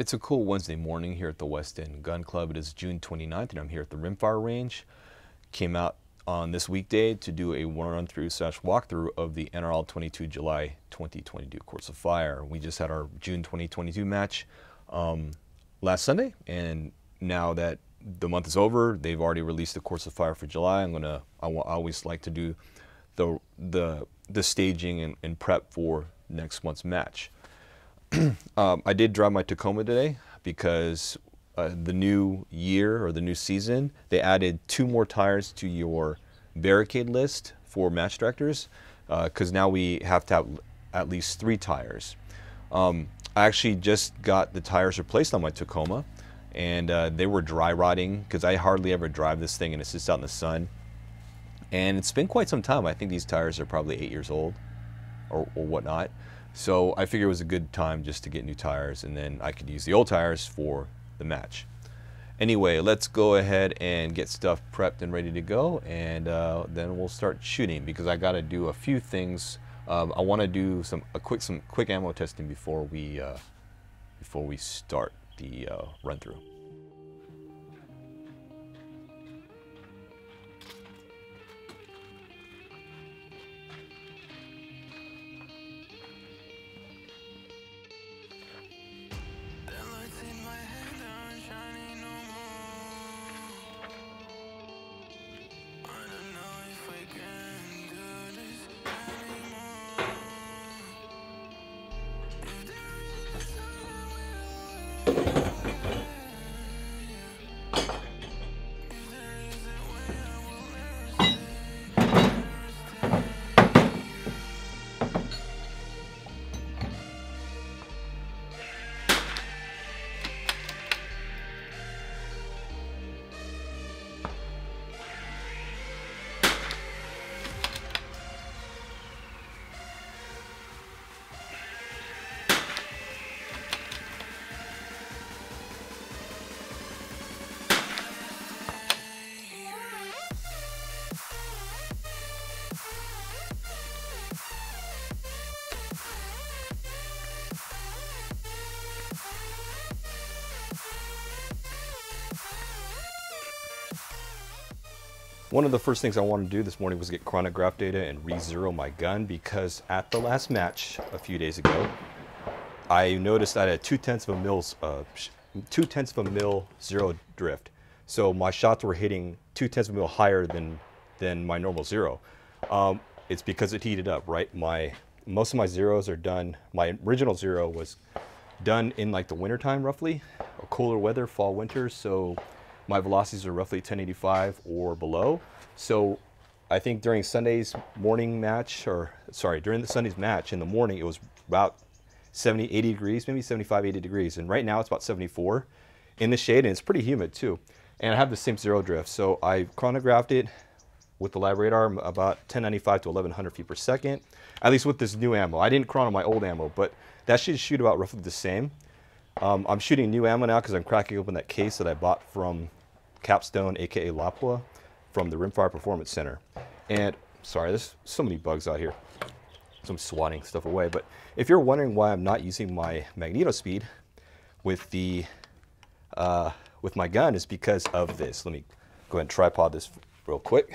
It's a cool Wednesday morning here at the West End Gun Club. It is June 29th and I'm here at the Rimfire Range. Came out on this weekday to do a run-through / walkthrough of the NRL22 July 2022 Course of Fire. We just had our June 2022 match last Sunday, and now that the month is over, they've already released the Course of Fire for July. I always like to do the staging and prep for next month's match. I did drive my Tacoma today because the new year or the new season, they added 2 more tires to your barricade list for match directors because now we have to have at least 3 tires. I actually just got the tires replaced on my Tacoma, and they were dry rotting because I hardly ever drive this thing and it sits out in the sun. And it's been quite some time. I think these tires are probably 8 years old or whatnot. So I figured it was a good time just to get new tires, and then I could use the old tires for the match. Anyway, let's go ahead and get stuff prepped and ready to go, and then we'll start shooting because I got to do a few things. I want to do some quick ammo testing before we start the run through. One of the first things I wanted to do this morning was get chronograph data and re-zero my gun, because at the last match a few days ago, I noticed I had 0.2 of a mil zero drift. So my shots were hitting 0.2 of a mil higher than my normal zero. It's because it heated up, right? Most of my zeros are done. My original zero was done in like the winter time, roughly, or cooler weather, fall, winter. So my velocities are roughly 1085 or below. So I think during Sunday's morning match, during the Sunday's match in the morning, it was about 70, 80 degrees, maybe 75, 80 degrees. And right now it's about 74 in the shade, and it's pretty humid too. And I have the same zero drift. So I chronographed it with the lab radar about 1095 to 1100 feet per second, at least with this new ammo. I didn't chrono my old ammo, but that should shoot about roughly the same. I'm shooting new ammo now because I'm cracking open that case that I bought from Capstone, aka Lapua, from the Rimfire Performance Center. And sorry, there's so many bugs out here. So I'm swatting stuff away. But if you're wondering why I'm not using my magneto speed with my gun, is because of this. Let me go ahead and tripod this real quick.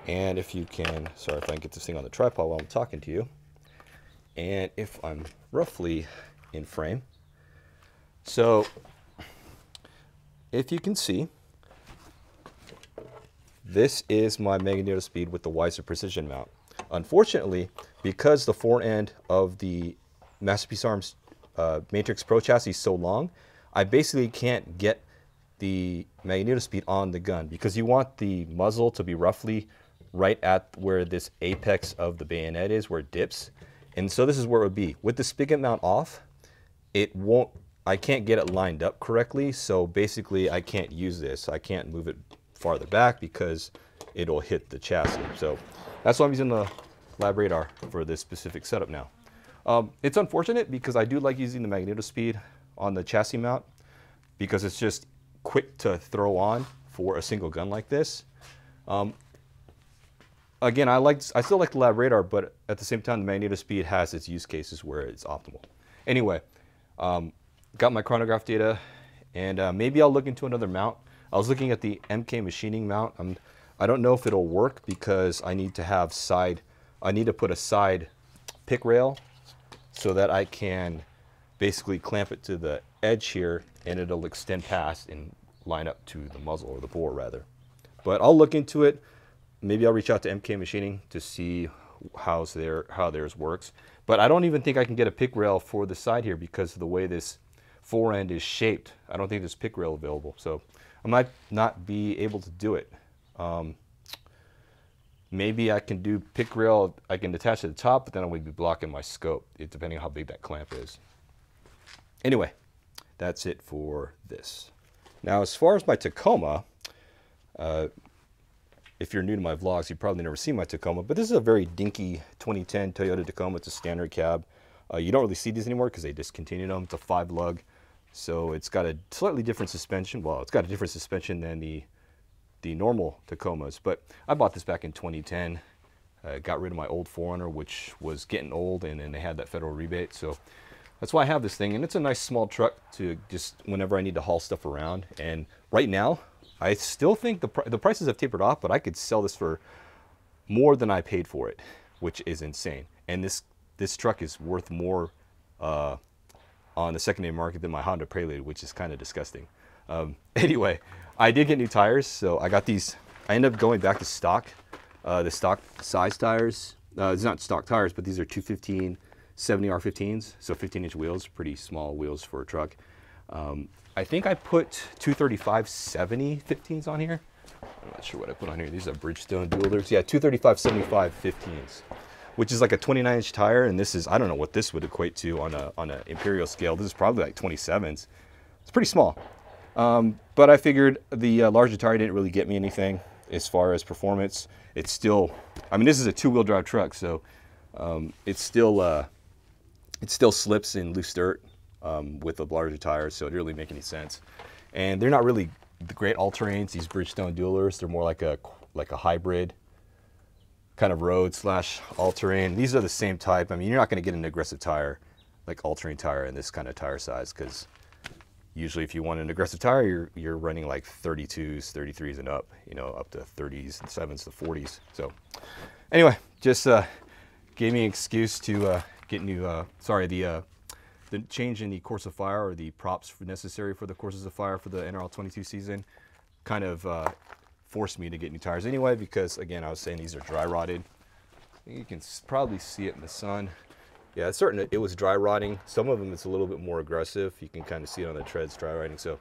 And if you can, sorry if I can get this thing on the tripod while I'm talking to you. And if I'm roughly in frame. So if you can see, this is my magneto speed with the Wiser Precision mount. Unfortunately, because the fore end of the Masterpiece Arms Matrix Pro chassis is so long, I basically can't get the magneto speed on the gun, because you want the muzzle to be roughly right at where this apex of the bayonet is, where it dips. And so this is where it would be. With the spigot mount off, I can't get it lined up correctly, so basically I can't use this. I can't move it farther back because it'll hit the chassis. So that's why I'm using the lab radar for this specific setup now. It's unfortunate because I do like using the magneto speed on the chassis mount because it's just quick to throw on for a single gun like this. Again, I still like the lab radar, but at the same time, the magneto speed has its use cases where it's optimal. Anyway, got my chronograph data, and maybe I'll look into another mount. I was looking at the MK machining mount. I don't know if it'll work because I need to have I need to put a side pick rail so that I can basically clamp it to the edge here, and it'll extend past and line up to the muzzle, or the bore rather. But I'll look into it. Maybe I'll reach out to MK Machining to see how theirs works. But I don't even think I can get a pick rail for the side here because of the way this fore end is shaped. I don't think there's pick rail available, so I might not be able to do it. Maybe I can do pick rail, I can attach to the top, but then I would be blocking my scope, depending on how big that clamp is. Anyway, that's it for this. Now, as far as my Tacoma, if you're new to my vlogs, you've probably never seen my Tacoma, but this is a very dinky 2010 Toyota Tacoma. It's a standard cab. You don't really see these anymore because they discontinued them. It's a 5-lug, so it's got a slightly different suspension. Well, it's got a different suspension than the normal Tacomas, but I bought this back in 2010. Got rid of my old 4Runner, which was getting old, and then they had that federal rebate, so that's why I have this thing. And it's a nice small truck to just whenever I need to haul stuff around. And right now, I still think the prices have tapered off, but I could sell this for more than I paid for it, which is insane. And this truck is worth more on the secondary market than my Honda Prelude, which is kind of disgusting. Anyway, I did get new tires, so I got these. I ended up going back to stock, the stock size tires. It's not stock tires, but these are 215 70R15s, so 15-inch wheels, pretty small wheels for a truck. I think I put 235/70 15s on here. I'm not sure what I put on here. These are Bridgestone dualers. Yeah, 235/75 15s, which is like a 29-inch tire, and this is, I don't know what this would equate to on a imperial scale. This is probably like 27s. It's pretty small. But I figured the larger tire didn't really get me anything as far as performance. It's still, I mean, this is a 2-wheel drive truck, so it still slips in loose dirt with a larger tire, so it didn't really make any sense. And they're not really the great all-terrains, these Bridgestone dualers. They're more like a hybrid kind of road / all-terrain. These are the same type. I mean, you're not going to get an aggressive tire like all-terrain tire in this kind of tire size, because usually if you want an aggressive tire, you're running like 32s, 33s and up, you know, up to 30s and 7s to 40s. So anyway, just gave me an excuse to get new, the change in the Course of Fire, or the props necessary for the Courses of Fire for the NRL22 season, kind of forced me to get new tires anyway, because again, I was saying these are dry rotted. You can probably see it in the sun. Yeah, it's certain it was dry rotting. Some of them it's a little bit more aggressive. You can kind of see it on the treads dry rotting. So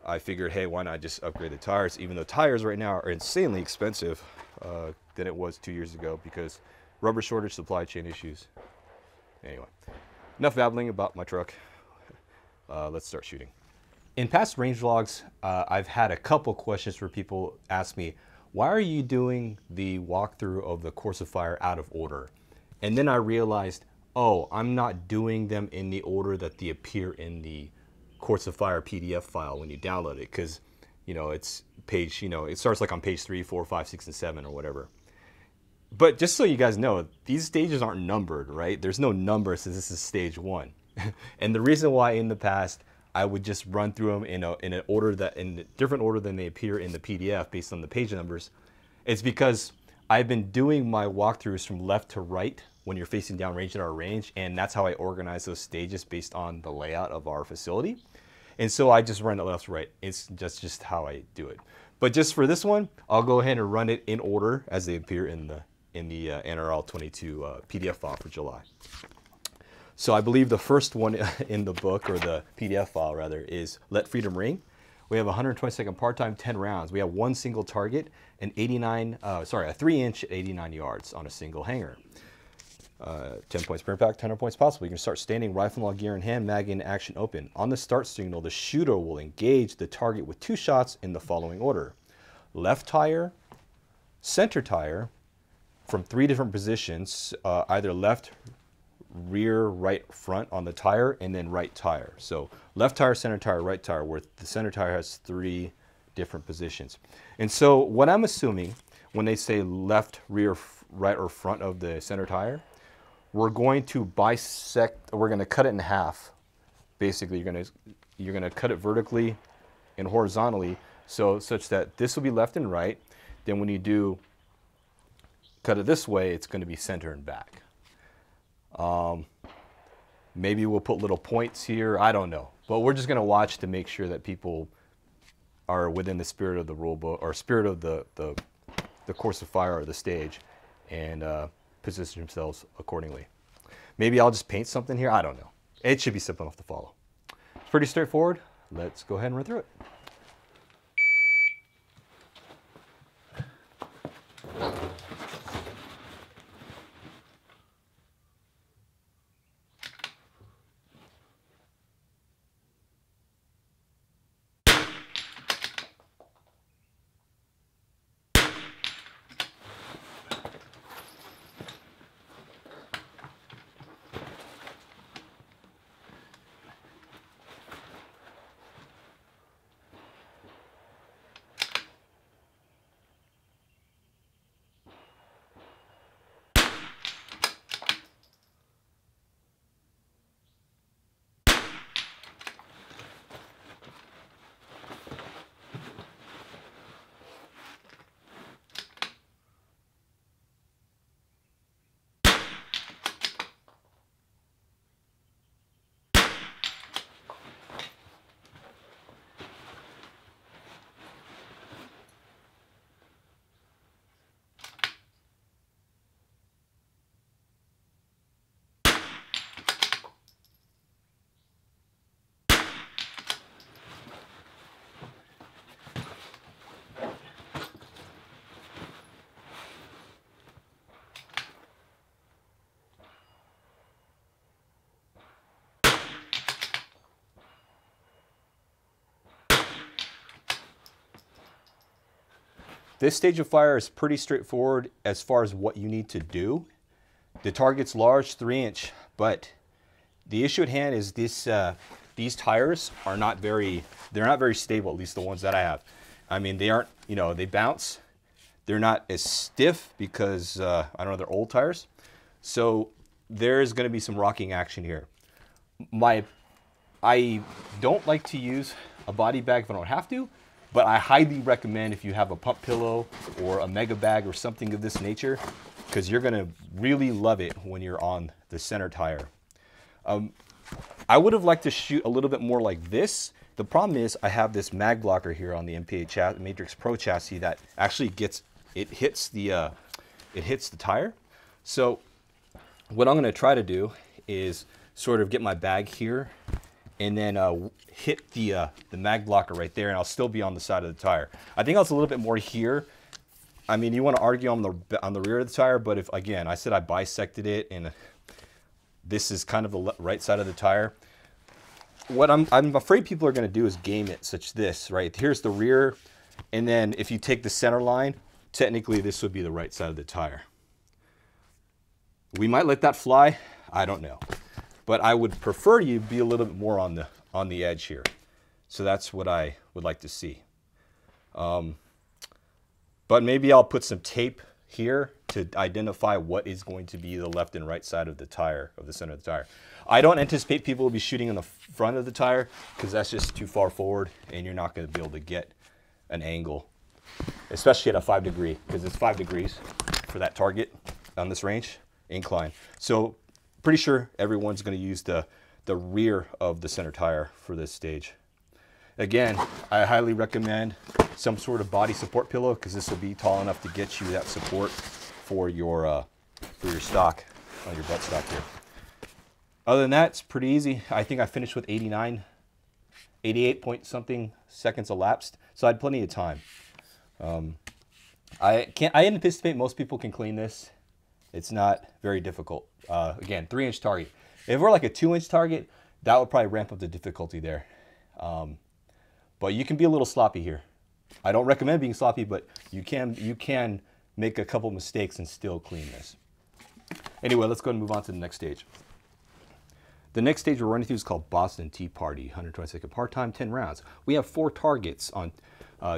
I figured, hey, why not just upgrade the tires? Even though tires right now are insanely expensive than it was 2 years ago, because rubber shortage, supply chain issues. Anyway, enough babbling about my truck. Let's start shooting. In past range vlogs, I've had a couple questions where people ask me, why are you doing the walkthrough of the Course of Fire out of order? And then I realized, oh, I'm not doing them in the order that they appear in the Course of Fire PDF file when you download it, because, you know, it's page, you know, it starts like on page 3, 4, 5, 6, and 7 or whatever. But just so you guys know, these stages aren't numbered, right? There's no number since this is stage 1. And the reason why in the past I would just run through them in an order that, in a different order than they appear in the PDF based on the page numbers, it's because I've been doing my walkthroughs from left to right when you're facing down range in our range, and that's how I organize those stages based on the layout of our facility. And so I just run it left to right. It's just how I do it. But just for this one, I'll go ahead and run it in order as they appear in the NRL22 PDF file for July. So I believe the first one in the book, or the PDF file rather, is Let Freedom Ring. We have 120-second part time, 10 rounds. We have one single target, a 3-inch at 89 yards on a single hanger. 10 points per impact, 100 points possible. You can start standing, rifle and all gear in hand, mag in action open. On the start signal, the shooter will engage the target with 2 shots in the following order: left tire, center tire, from 3 different positions, either left, rear, right, front on the tire, and then right tire. So left tire, center tire, right tire, where the center tire has 3 different positions. And so what I'm assuming when they say left, rear, right, or front of the center tire, we're going to bisect, we're going to cut it in half basically you're gonna cut it vertically and horizontally, such that this will be left and right. Then when you do cut it this way, it's going to be center and back. Maybe we'll put little points here. I don't know, but we're just going to watch to make sure that people are within the spirit of the rule book, or spirit of the course of fire or the stage, and position themselves accordingly. Maybe I'll just paint something here. I don't know. It should be simple enough to follow. It's pretty straightforward. Let's go ahead and run through it. This stage of fire is pretty straightforward as far as what you need to do. The target's large, 3-inch, but the issue at hand is this, these tires are not very stable, at least the ones that I have. I mean, they aren't, you know, they bounce. They're not as stiff because, I don't know, they're old tires. So there's gonna be some rocking action here. I don't like to use a body bag if I don't have to, but I highly recommend if you have a pump pillow or a mega bag or something of this nature, because you're gonna really love it when you're on the center tire. I would have liked to shoot a little bit more like this. The problem is I have this mag blocker here on the MPA Matrix Pro chassis that actually hits the tire. So what I'm gonna try to do is sort of get my bag here and then hit the mag blocker right there, and I'll still be on the side of the tire. I think I was a little bit more here. I mean, you want to argue on the rear of the tire, but if, again, I said I bisected it, and this is kind of the right side of the tire. What I'm afraid people are going to do is game it such this, right? Here's the rear, and then if you take the center line, technically this would be the right side of the tire. We might let that fly. I don't know. But I would prefer you be a little bit more on the edge here. So that's what I would like to see. But maybe I'll put some tape here to identify what is going to be the left and right side of the tire, of the center of the tire. I don't anticipate people will be shooting on the front of the tire because that's just too far forward and you're not going to be able to get an angle, especially at a 5 degree, because it's 5 degrees for that target on this range, incline. So pretty sure everyone's going to use the rear of the center tire for this stage. Again, I highly recommend some sort of body support pillow because this will be tall enough to get you that support for your stock, on your butt stock here. Other than that, it's pretty easy. I think I finished with 88 point something seconds elapsed, so I had plenty of time. I anticipate most people can clean this. It's not very difficult. Again, 3-inch target. If we're like a 2-inch target, that would probably ramp up the difficulty there. But you can be a little sloppy here. I don't recommend being sloppy, but you can make a couple mistakes and still clean this. Anyway, let's go and move on to the next stage. The next stage we're running through is called Boston Tea Party, 120-second part time, 10 rounds. We have 4 targets on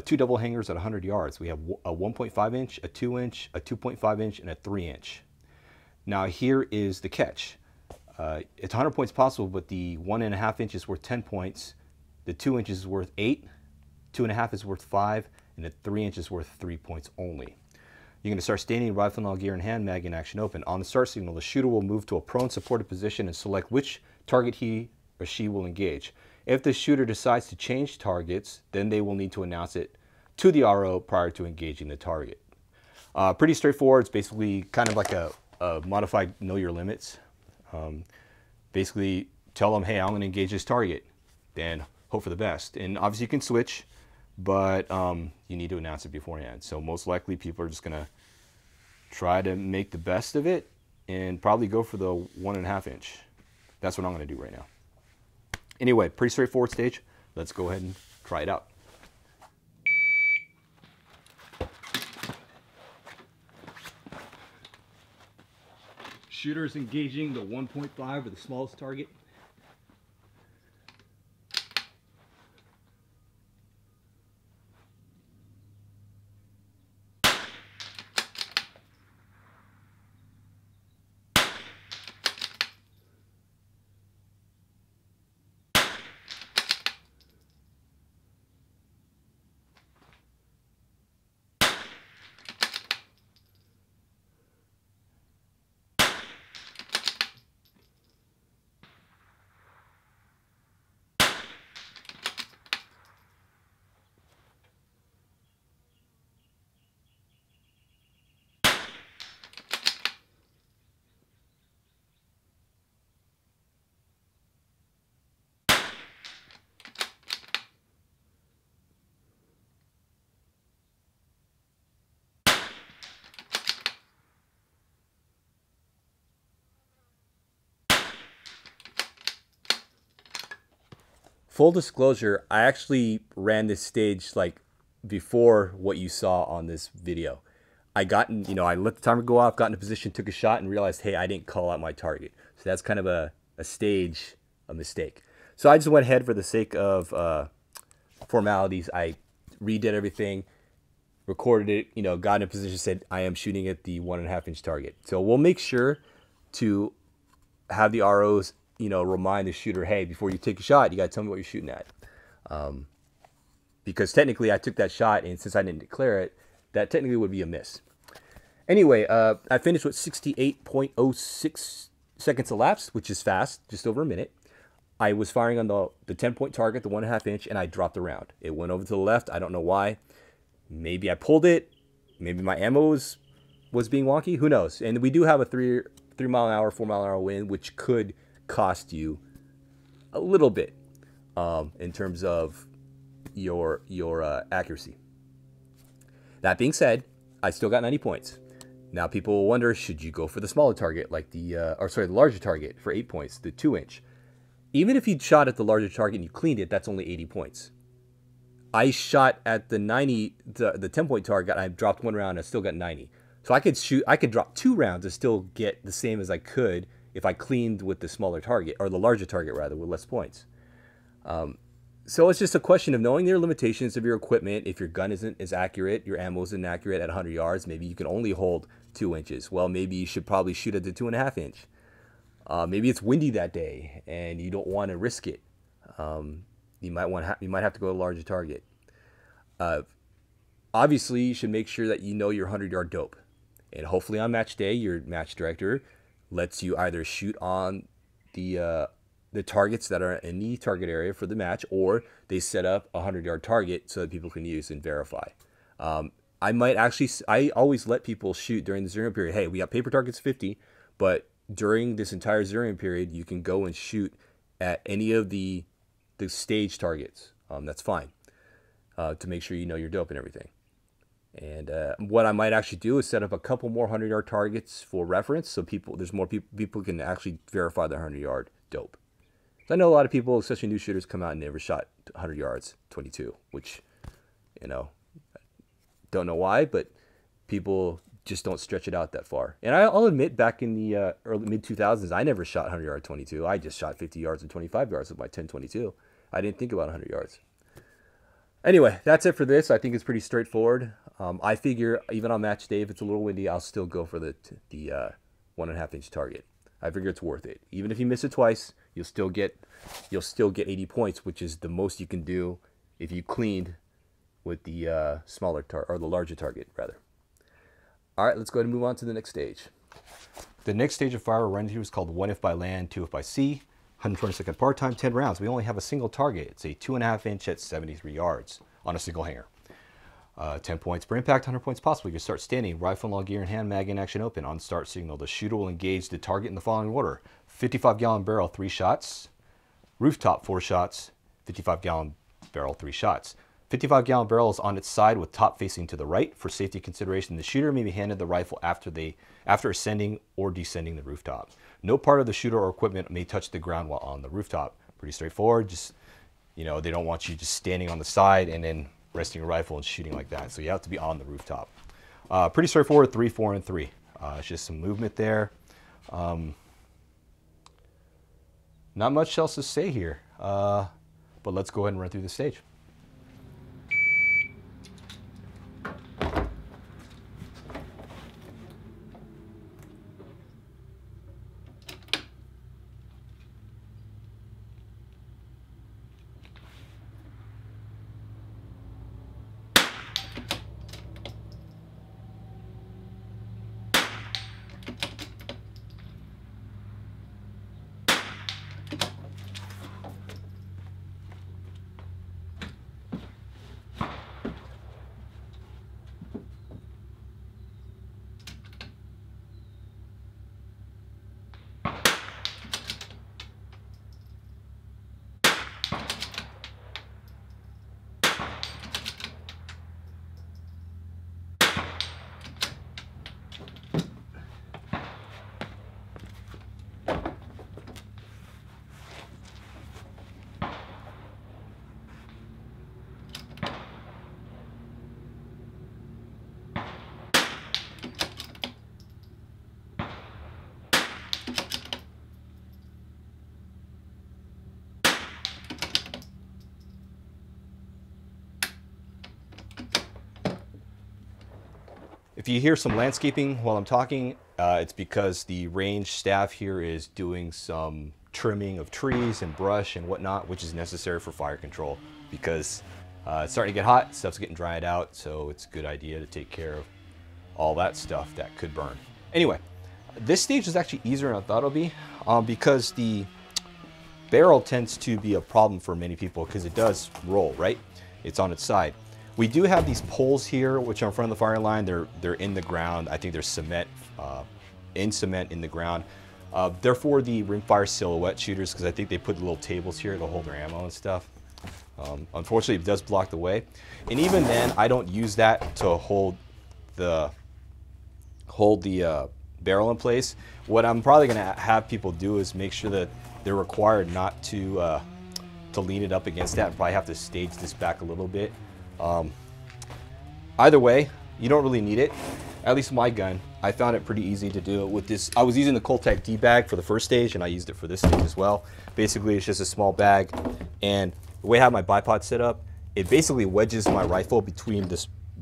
2 double hangers at 100 yards. We have a 1.5-inch, a 2-inch, a 2.5-inch, and a 3-inch. Now here is the catch. It's 100 points possible, but the 1.5 inch is worth 10 points. The 2 inches is worth 8. 2.5 is worth 5, and the 3 inch is worth 3 points only. You're going to start standing, rifle and all gear in hand, mag and action open. On the start signal, the shooter will move to a prone supported position and select which target he or she will engage. If the shooter decides to change targets, then they will need to announce it to the RO prior to engaging the target. Pretty straightforward. It's basically kind of like a modified know your limits. Basically tell them, hey, I'm going to engage this target, then hope for the best. And obviously you can switch, but you need to announce it beforehand. So most likely people are just going to try to make the best of it and probably go for the 1.5 inch. That's what I'm going to do right now. Anyway, pretty straightforward stage. Let's go ahead and try it out. Shooter's engaging the 1.5 or the smallest target. Full disclosure, I actually ran this stage like before what you saw on this video. I let the timer go off, got in a position, took a shot, and realized, hey, I didn't call out my target. So that's kind of a mistake. So I just went ahead for the sake of formalities. I redid everything, recorded it, got in a position, said I am shooting at the 1.5 inch target. So we'll make sure to have the ROs remind the shooter, hey, before you take a shot, you got to tell me what you're shooting at. Because technically I took that shot, and since I didn't declare it, that technically would be a miss. Anyway, I finished with 68.06 seconds elapsed, which is fast, just over a minute. I was firing on the 10-point target, the 1.5 inch, and I dropped the round. It went over to the left. I don't know why. Maybe I pulled it. Maybe my ammo was being wonky. Who knows? And we do have a 3 mile an hour, 4 mile an hour wind, which could cost you a little bit in terms of your accuracy. That being said, I still got 90 points. Now people will wonder, should you go for the smaller target, like the larger target for 8 points, the 2 inch? Even if you shot at the larger target and you cleaned it, that's only 80 points. I shot at the 10-point target. I dropped one round. I still got 90. So I could drop 2 rounds and still get the same as I could if I cleaned with the smaller target, or the larger target rather, with less points. So it's just a question of knowing your limitations of your equipment. If your gun isn't as accurate, your ammo isn't accurate at 100 yards, maybe you can only hold 2 inches. Well, maybe you should probably shoot at the 2.5 inch. Maybe it's windy that day and you don't want to risk it. You might have to go to a larger target. Obviously, you should make sure that you know your 100-yard dope. And hopefully on match day, your match director lets you either shoot on the targets that are in the target area for the match, or they set up a 100-yard target so that people can use and verify. I always let people shoot during the zeroing period. Hey, we got paper targets 50, but during this entire zeroing period, you can go and shoot at any of the stage targets. That's fine, to make sure you know your dope and everything. And what I might actually do is set up a couple more 100-yard targets for reference, so there's more people can actually verify their 100-yard dope. So I know a lot of people, especially new shooters, come out and never shot 100 yards 22, which, don't know why, but people just don't stretch it out that far. And I'll admit, back in the early mid-2000s, I never shot 100-yard 22. I just shot 50 yards and 25 yards with my 10-22. I didn't think about 100 yards. Anyway, that's it for this. I think it's pretty straightforward. I figure even on match day, if it's a little windy, I'll still go for the 1.5 inch target. I figure it's worth it. Even if you miss it twice, you'll still get 80 points, which is the most you can do if you cleaned with the smaller or the larger target rather. All right, let's go ahead and move on to the next stage. The next stage of fire we're running here is called 1 if by land, 2 if by sea. 120-second part time, 10 rounds. We only have a single target. It's a 2.5 inch at 73 yards on a single hanger. 10 points per impact, 100 points possible. You can start standing, rifle and all gear in hand, mag in action open. On start signal, the shooter will engage the target in the following order: 55-gallon barrel, 3 shots. Rooftop, 4 shots. 55-gallon barrel, 3 shots. 55-gallon barrel is on its side with top facing to the right. For safety consideration, the shooter may be handed the rifle after ascending or descending the rooftop. No part of the shooter or equipment may touch the ground while on the rooftop. Pretty straightforward. Just, you know, they don't want you just standing on the side and then resting your rifle and shooting like that. So you have to be on the rooftop. Pretty straightforward, 3, 4, and 3. It's just some movement there. Not much else to say here, but let's go ahead and run through the stage. If you hear some landscaping while I'm talking, it's because the range staff here is doing some trimming of trees and brush and whatnot, which is necessary for fire control because it's starting to get hot, stuff's getting dried out, so it's a good idea to take care of all that stuff that could burn. Anyway, this stage is actually easier than I thought it would be because the barrel tends to be a problem for many people because it does roll, right? It's on its side. We do have these poles here, which are in front of the fire line. They're in the ground. I think there's cement, in the ground. They're for the rimfire silhouette shooters because I think they put the little tables here to hold their ammo and stuff. Unfortunately, it does block the way. And even then, I don't use that to hold the barrel in place. What I'm probably going to have people do is make sure that they're required not to lean it up against that and probably have to stage this back a little bit. Either way, you don't really need it. At least my gun, I found it pretty easy to do it with this. I was using the Cole-TAC D-bag for the first stage and I used it for this stage as well. Basically, it's just a small bag, and the way I have my bipod set up, it basically wedges my rifle between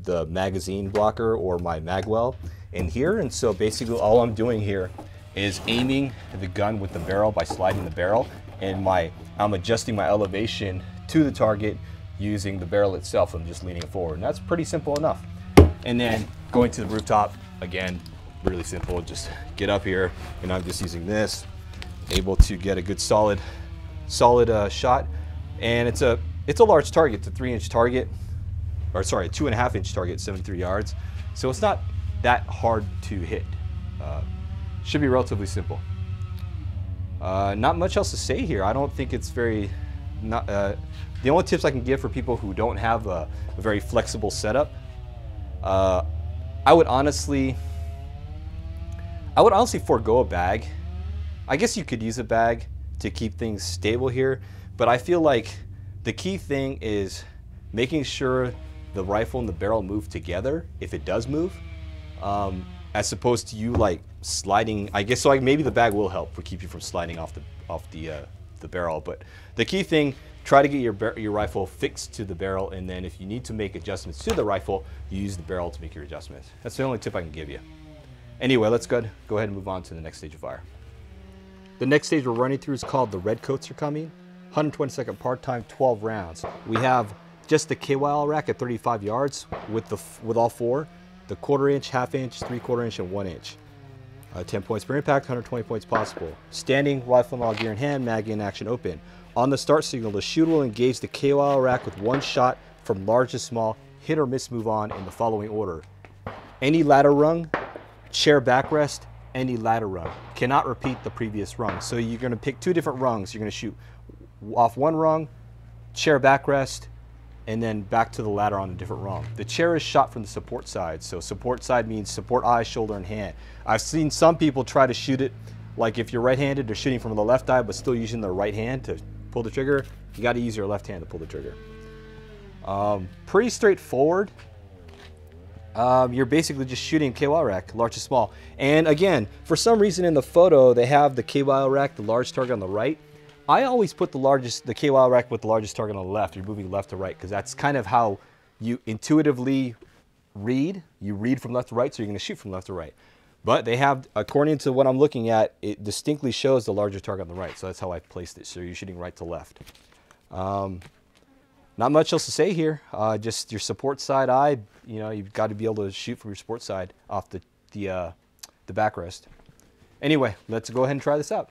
the magazine blocker or my magwell in here. And so basically all I'm doing here is aiming the gun with the barrel by sliding the barrel, and I'm adjusting my elevation to the target using the barrel itself. I'm just leaning it forward, and that's pretty simple enough. And then going to the rooftop, again, really simple. Just get up here, and I'm just using this, able to get a good solid shot. And it's a large target. It's a 3-inch target, or sorry, a 2.5-inch target, 73 yards. So it's not that hard to hit. Should be relatively simple. Not much else to say here. I don't think it's very the only tips I can give for people who don't have a very flexible setup, I would honestly forego a bag. I guess you could use a bag to keep things stable here, but I feel like the key thing is making sure the rifle and the barrel move together if it does move, as opposed to you like sliding. I guess so. Like maybe the bag will help for keep you from sliding off the barrel, but the key thing, try to get your rifle fixed to the barrel, and then if you need to make adjustments to the rifle, you use the barrel to make your adjustments. That's the only tip I can give you. Anyway, let's go ahead and move on to the next stage of fire. The next stage we're running through is called the Redcoats are coming. 120-second part time, 12 rounds. We have just the KYL rack at 35 yards with all four, the 1/4 inch, 1/2 inch, 3/4 inch, and 1 inch. 10 points per impact, 120 points possible. Standing, rifle and all gear in hand, mag in action open. On the start signal, the shooter will engage the KYL rack with one shot from large to small, hit or miss, move on in the following order. Any ladder rung, chair backrest, any ladder rung. Cannot repeat the previous rung. So you're going to pick 2 different rungs. You're going to shoot off one rung, chair backrest, and then back to the ladder on a different rung. The chair is shot from the support side. So support side means support eye, shoulder, and hand. I've seen some people try to shoot it like if you're right-handed, they're shooting from the left eye but still using their right hand to pull the trigger. You got to use your left hand to pull the trigger. Pretty straightforward. You're basically just shooting KYL rack, large to small. And again, for some reason in the photo, they have the KYL rack, the large target on the right. I always put the KYL rack with the largest target on the left. You're moving left to right because that's kind of how you intuitively read. You read from left to right, so you're going to shoot from left to right. But they have, according to what I'm looking at, it distinctly shows the larger target on the right. So that's how I placed it. So you're shooting right to left. Not much else to say here. Just your support side eye. You know, you've got to be able to shoot from your support side off the backrest. Anyway, let's go ahead and try this out.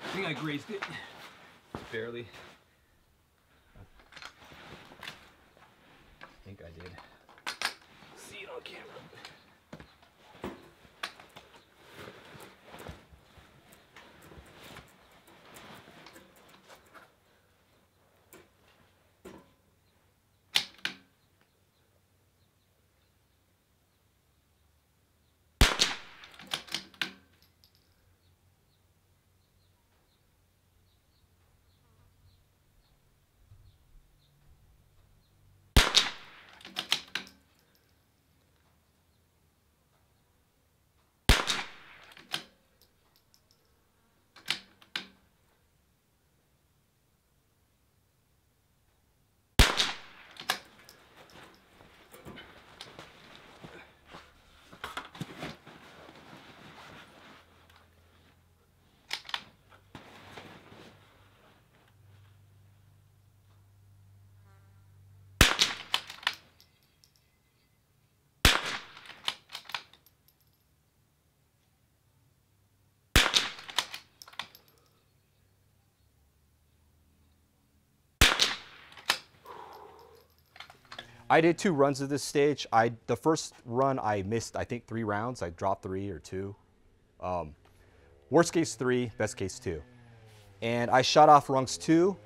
I think I grazed it. Barely. I think I did. See it on camera. I did 2 runs of this stage. The first run I missed, I think 3 rounds. I dropped 3 or 2. Worst case 3, best case 2. And I shot off rung 2,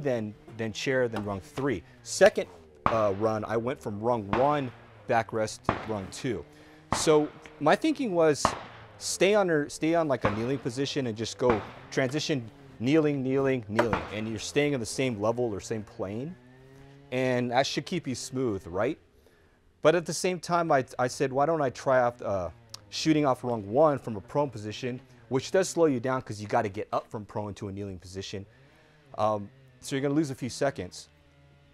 then chair, then rung 3. Second run, I went from rung 1 backrest to rung 2. So my thinking was stay on like a kneeling position and just go transition kneeling, kneeling, kneeling, and you're staying on the same level or same plane, and that should keep you smooth, right? But at the same time, I said, why don't I try off shooting off rung 1 from a prone position, which does slow you down because you got to get up from prone to a kneeling position. So you're going to lose a few seconds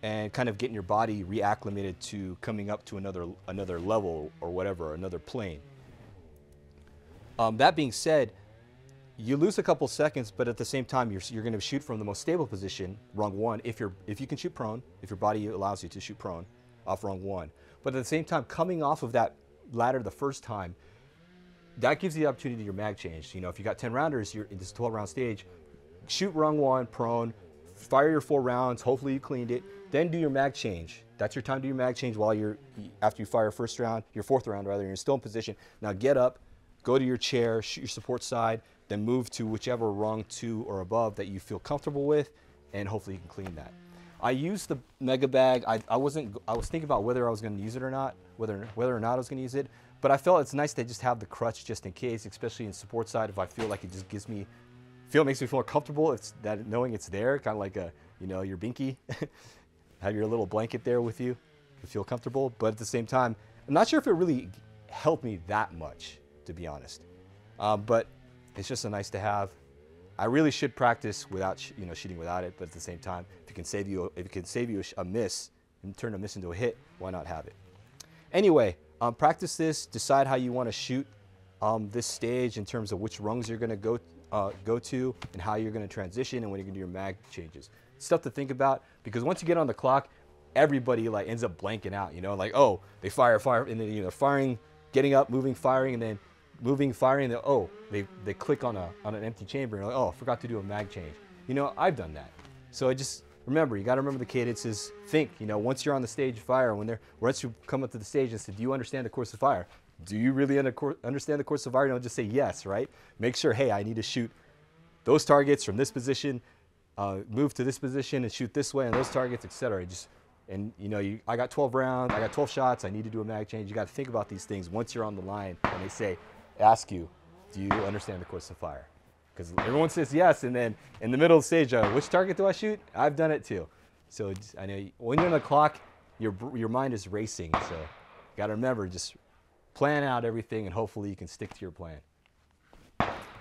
and kind of getting your body reacclimated to coming up to another level or whatever, another plane. That being said, you lose a couple seconds, but at the same time, you're going to shoot from the most stable position, rung 1, if you can shoot prone, if your body allows you to shoot prone off rung 1. But at the same time, coming off of that ladder the first time, that gives you the opportunity to your mag change. You know, if you got 10 rounders, you're in this 12-round stage, shoot rung 1, prone, fire your 4 rounds, hopefully you cleaned it, then do your mag change. That's your time to do your mag change after you fire your 4th round rather, you're still in position. Now get up, go to your chair, shoot your support side, then move to whichever rung 2 or above that you feel comfortable with, and hopefully you can clean that. I used the mega bag. I was thinking about whether I was going to use it or not, whether or not I was going to use it, but I felt it's nice to just have the crutch just in case, especially in support side. If I feel like it just makes me feel more comfortable, it's that knowing it's there, kind of like your binky, have your little blanket there with you to feel comfortable. But at the same time, I'm not sure if it really helped me that much, to be honest. But it's just a nice to have. I really should practice without, shooting without it. But at the same time, if it can save you a miss and turn a miss into a hit, why not have it? Anyway, practice this. Decide how you want to shoot this stage in terms of which rungs you're going to go to and how you're going to transition and when you're going to do your mag changes. Stuff to think about, because once you get on the clock, everybody ends up blanking out. Oh, they fire, and then firing, getting up, moving, firing, and then moving, firing, and then they click on an empty chamber and oh, forgot to do a mag change. I've done that. So just remember, you got to remember the cadences. Think, once you're on the stage, fire. Once you come up to the stage and say, do you understand the course of fire? Do you really understand the course of fire? Don't just say yes, right? Make sure, hey, I need to shoot those targets from this position, move to this position and shoot this way, and those targets, etc. I got 12 rounds, I got 12 shots, I need to do a mag change. You got to think about these things once you're on the line and they ask you, do you understand the course of fire? Because everyone says yes, and then in the middle of the stage, which target do I shoot? I've done it too. So I know when you're on the clock, your mind is racing. So you got to remember, just plan out everything, and hopefully you can stick to your plan.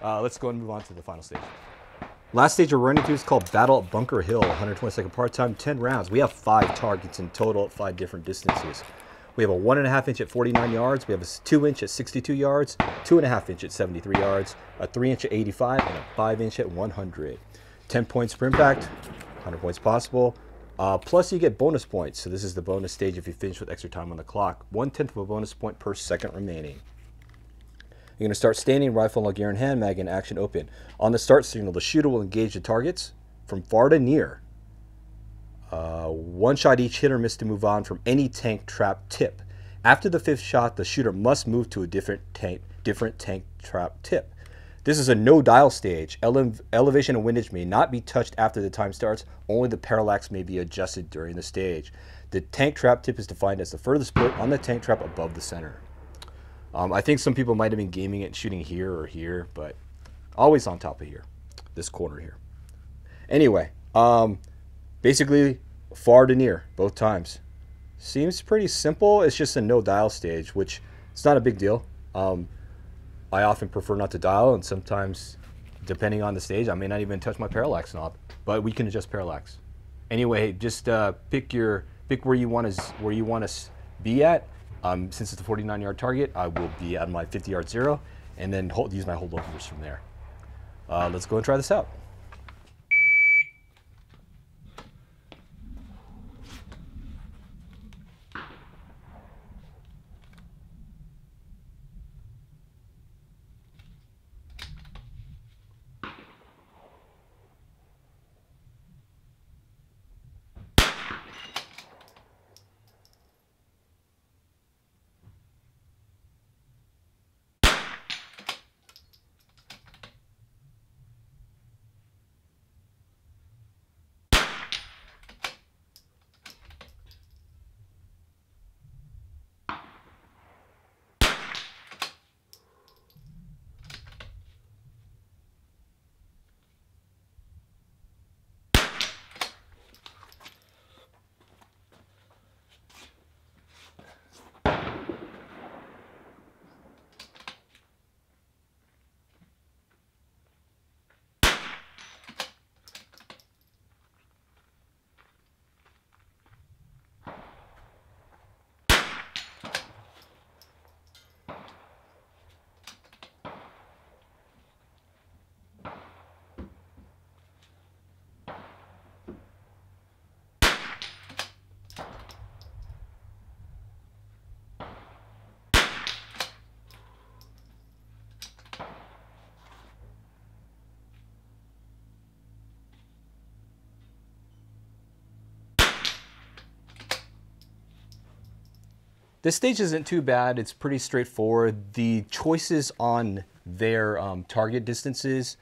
Let's go and move on to the final stage. Last stage we're running through is called Battle at Bunker Hill, 120-second part time, 10 rounds. We have 5 targets in total at 5 different distances. We have a 1.5 inch at 49 yards. We have a 2 inch at 62 yards, 2.5 inch at 73 yards, a 3 inch at 85, and a 5 inch at 100. 10 points per impact, 100 points possible. Plus you get bonus points. So this is the bonus stage if you finish with extra time on the clock. 1/10 of a bonus point per second remaining. You're going to start standing, rifle and gear in hand, mag in action, open. On the start signal, the shooter will engage the targets from far to near. 1 shot each, hit or miss to move on from any tank trap tip. After the 5th shot, the shooter must move to a different tank trap tip. This is a no dial stage. Elevation and windage may not be touched after the time starts. Only the parallax may be adjusted during the stage. The tank trap tip is defined as the furthest point on the tank trap above the center. I think some people might have been gaming it and shooting here or here, but always on top of here, this corner here. Anyway, basically far to near both times. Seems pretty simple. It's just a no dial stage, which it's not a big deal. I often prefer not to dial, and sometimes, depending on the stage, I may not even touch my parallax knob, but we can adjust parallax. Anyway, just pick where you want to be at. Since it's a 49-yard target, I will be at my 50-yard zero, and then use my hold levers from there. Let's go and try this out. This stage isn't too bad. It's pretty straightforward. The choices on their target distances,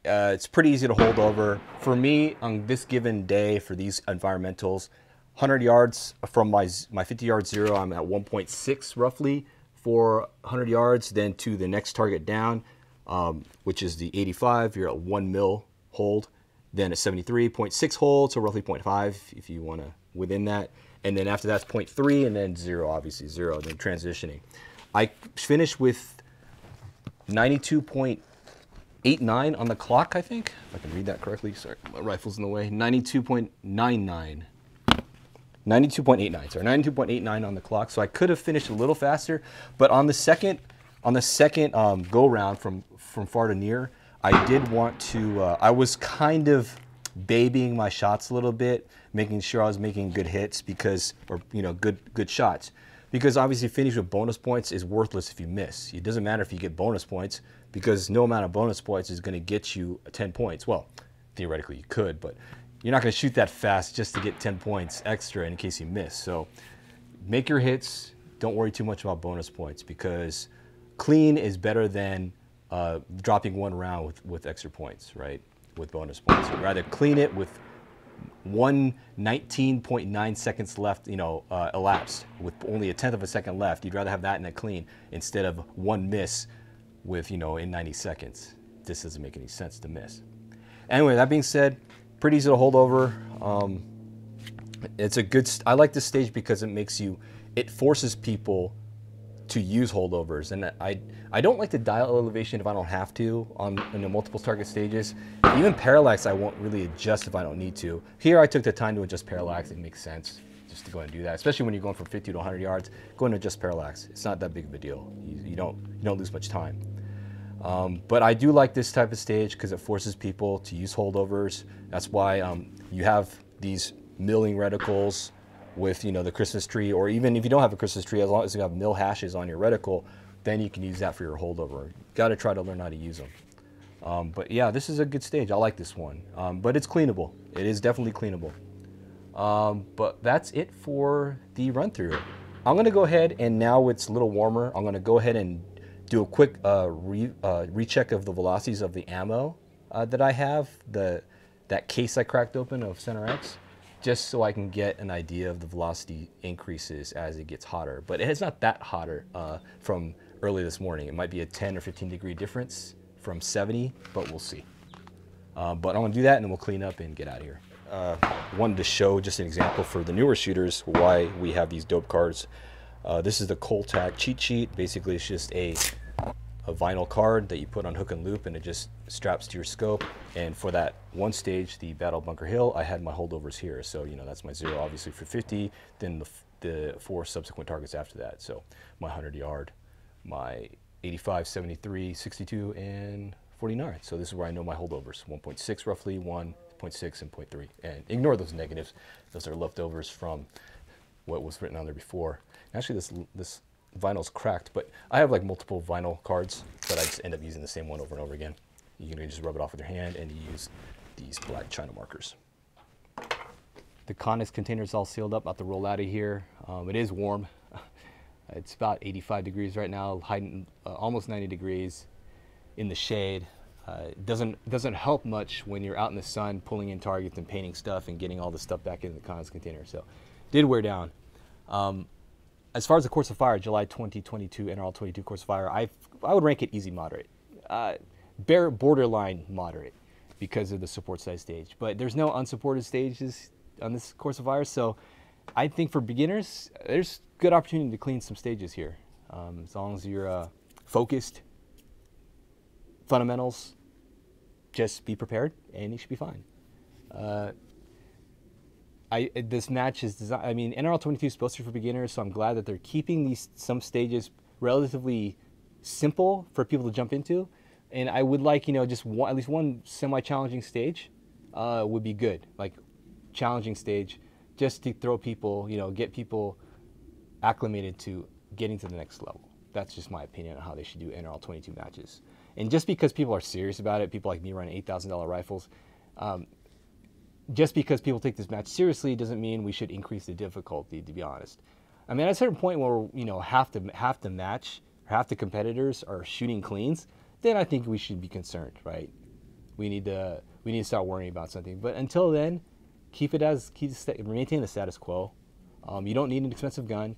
it's pretty easy to hold over. For me, on this given day for these environmentals, 100 yards from my 50-yard zero, I'm at 1.6 roughly for 100 yards. Then to the next target down, which is the 85, you're at 1 mil hold. Then at 73.6 hold, so roughly 0.5 if you want to within that. And then after that's 0.3 and then 0, obviously 0, then transitioning. I finished with 92.89 on the clock, I think. If I can read that correctly. Sorry, my rifle's in the way. 92.99. 92.89, sorry, 92.89 on the clock. So I could have finished a little faster, but on the second go round from far to near, I did want to, I was kind of babying my shots a little bit, making sure I was making good hits because, or you know, good shots. Because obviously finish with bonus points is worthless if you miss. It doesn't matter if you get bonus points because no amount of bonus points is going to get you 10 points. Well, theoretically you could, but you're not going to shoot that fast just to get 10 points extra in case you miss. So make your hits. Don't worry too much about bonus points because clean is better than dropping one round with extra points, right? With bonus points. You'd rather clean it with 19.9 seconds left, you know, elapsed with only 1/10 of a second left. You'd rather have that in a clean instead of one miss with, you know, in 90 seconds. This doesn't make any sense to miss. Anyway, that being said, pretty easy to hold over. It's a good, I like this stage because it forces people to use holdovers, and I don't like to dial elevation if I don't have to in the multiple target stages. Even parallax I won't really adjust if I don't need to. Here I took the time to adjust parallax. It makes sense just to go and do that, especially when you're going from 50 to 100 yards. Go and adjust parallax. It's not that big of a deal. You don't lose much time. But I do like this type of stage because it forces people to use holdovers. That's why you have these milling reticles with, you know, the Christmas tree, or even if you don't have a Christmas tree, as long as you have mill hashes on your reticle, then you can use that for your holdover. You got to try to learn how to use them. But yeah, this is a good stage. I like this one, but it's cleanable. It is definitely cleanable. But that's it for the run through. I'm going to go ahead, and now it's a little warmer, I'm going to go ahead and do a quick recheck of the velocities of the ammo that I have, that case I cracked open of Center X, just so I can get an idea of the velocity increases as it gets hotter. But it's not that hotter from early this morning. It might be a 10 or 15 degree difference from 70, but we'll see. But I'm gonna do that and then we'll clean up and get out of here. Wanted to show just an example for the newer shooters why we have these dope cards. This is the Cole-TAC cheat sheet. Basically, it's just a vinyl card that you put on hook and loop, and it just straps to your scope. And for that one stage, the Battle Bunker Hill, I had my holdovers here. So, you know, that's my 0 obviously for 50, then the 4 subsequent targets after that. So my 100 yard, my 85, 73, 62, and 49. So this is where I know my holdovers, 1.6 roughly, 1.6 and 0.3. And ignore those negatives. Those are leftovers from what was written on there before. Actually, this vinyl's cracked, but I have like multiple vinyl cards, but I just end up using the same one over and over again. You can just rub it off with your hand and you use these black China markers. The Connex container is all sealed up, about to roll out of here. It is warm. It's about 85 degrees right now, almost 90 degrees in the shade. It doesn't help much when you're out in the sun pulling in targets and painting stuff and getting all the stuff back in the Connex container. So did wear down. As far as the Course of Fire, July 2022 NRL22 Course of Fire, I would rank it easy moderate. Borderline moderate because of the support size stage. But there's no unsupported stages on this Course of Fire, so I think for beginners, there's good opportunity to clean some stages here. As long as you're focused, fundamentals, just be prepared and you should be fine. This match is designed, I mean, NRL22 is supposed to be for beginners, so I'm glad that they're keeping some stages relatively simple for people to jump into. And I would like, you know, just at least one semi-challenging stage would be good. Like, challenging stage, just to throw people, you know, get people acclimated to getting to the next level. That's just my opinion on how they should do NRL22 matches. And just because people are serious about it, people like me running $8,000 rifles, just because people take this match seriously doesn't mean we should increase the difficulty, to be honest. I mean, at a certain point where, you know, half the match, half the competitors are shooting cleans, then I think we should be concerned, right? We need to start worrying about something. But until then, maintain the status quo. You don't need an expensive gun.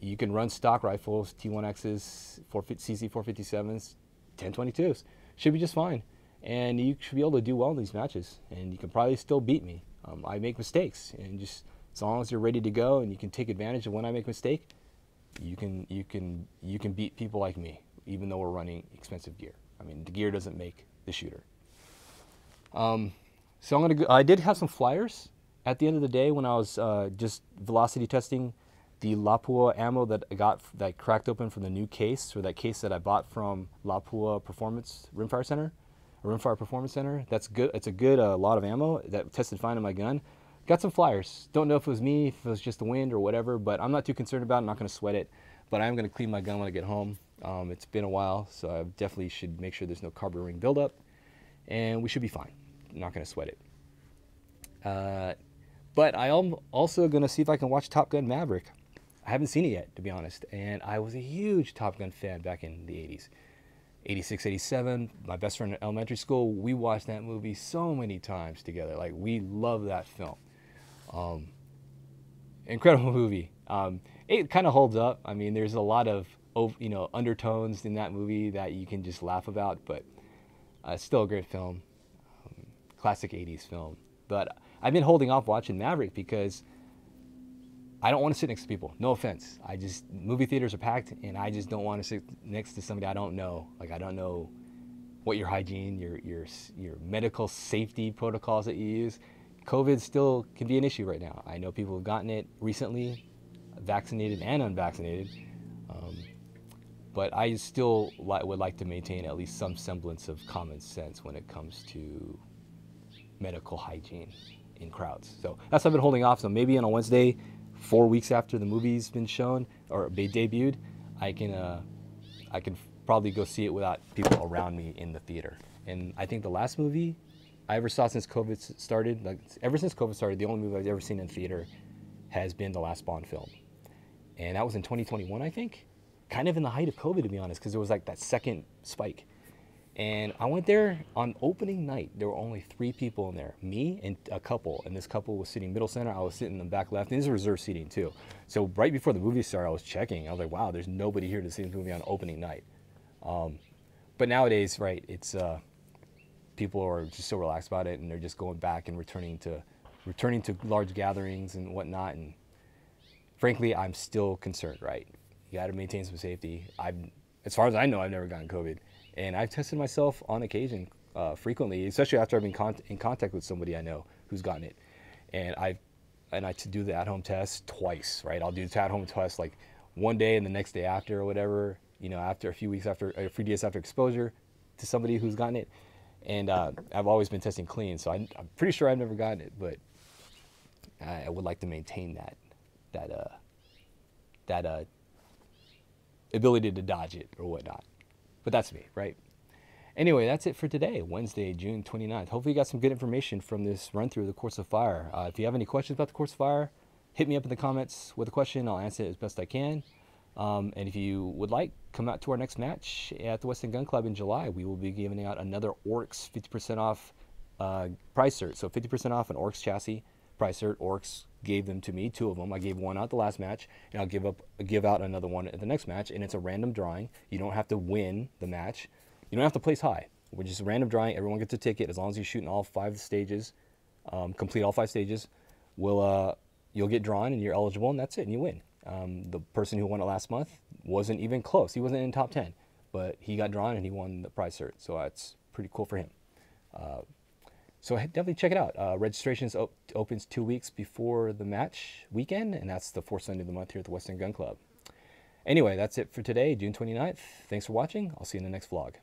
You can run stock rifles, T1Xs, CC 457s, 1022s. Should be just fine. And you should be able to do well in these matches. And you can probably still beat me. I make mistakes, and just as long as you're ready to go and you can take advantage of when I make a mistake, you can beat people like me, even though we're running expensive gear. I mean, the gear doesn't make the shooter. So I'm gonna go, I did have some flyers at the end of the day when I was just velocity testing the Lapua ammo that I got, that I cracked open from the new case, or that case that I bought from Lapua Performance Rimfire Center, or Rimfire Performance Center. That's good. It's a good lot of ammo that tested fine on my gun. Got some flyers. Don't know if it was me, if it was just the wind or whatever, but I'm not too concerned about it. I'm not going to sweat it, but I am going to clean my gun when I get home. It's been a while, so I definitely should make sure there's no carburetor ring buildup, and we should be fine. I'm not going to sweat it. But I am also going to see if I can watch Top Gun Maverick. I haven't seen it yet, to be honest, and I was a huge Top Gun fan back in the 80s. 86, 87, my best friend in elementary school, we watched that movie so many times together. Like, we love that film. Incredible movie. It kind of holds up. I mean, there's a lot of, you know, undertones in that movie that you can just laugh about, but it's still a great film. Classic 80s film. But I've been holding off watching Maverick because I don't want to sit next to people. No offense. Movie theaters are packed, and I just don't want to sit next to somebody I don't know. Like, I don't know what your hygiene, your medical safety protocols that you use. COVID still can be an issue right now. I know people have gotten it recently, vaccinated and unvaccinated, but I still would like to maintain at least some semblance of common sense when it comes to medical hygiene in crowds. So that's why I've been holding off. So maybe on a Wednesday, 4 weeks after the movie's been shown or debuted, I can probably go see it without people around me in the theater. And I think the last movie I ever saw since COVID started, like ever since COVID started, the only movie I've ever seen in theater has been the last Bond film. And that was in 2021, I think. Kind of in the height of COVID, to be honest, because there was like that second spike. And I went there on opening night. There were only 3 people in there, me and a couple. And this couple was sitting middle center. I was sitting in the back left. And this is reserved seating too. So right before the movie started, I was checking. I was like, wow, there's nobody here to see this movie on opening night. But nowadays, right, it's people are just so relaxed about it, and they're just going back and returning to large gatherings and whatnot. And frankly, I'm still concerned, right? You got to maintain some safety. As far as I know, I've never gotten COVID. And I've tested myself on occasion, frequently, especially after I've been in contact with somebody I know who's gotten it. And I do the at-home test twice, right? I'll do the at-home test like one day and the next day after or whatever, you know, after a few days after exposure to somebody who's gotten it. And I've always been testing clean, so I'm pretty sure I've never gotten it, but I would like to maintain that ability to dodge it or whatnot. But that's me, right? Anyway, that's it for today, Wednesday, June 29th. Hopefully you got some good information from this run through of the Course of Fire. If you have any questions about the Course of Fire, hit me up in the comments with a question. I'll answer it as best I can. And if you would like, come out to our next match at the Western Gun Club in July. We will be giving out another Oryx 50% off price cert. So 50% off an Oryx chassis price cert. Oryx gave them to me, 2 of them. I gave one out the last match, and I'll give out another one at the next match, and it's a random drawing. You don't have to win the match. You don't have to place high. We're just random drawing. Everyone gets a ticket as long as you shoot in all 5 stages, complete all 5 stages. You'll get drawn, and you're eligible, and that's it, and you win. The person who won it last month wasn't even close. He wasn't in top 10, but he got drawn, and he won the prize cert, so that's pretty cool for him. So definitely check it out. Registrations opens 2 weeks before the match weekend, and that's the 4th Sunday of the month here at the Western Gun Club. Anyway, that's it for today, June 29th. Thanks for watching. I'll see you in the next vlog.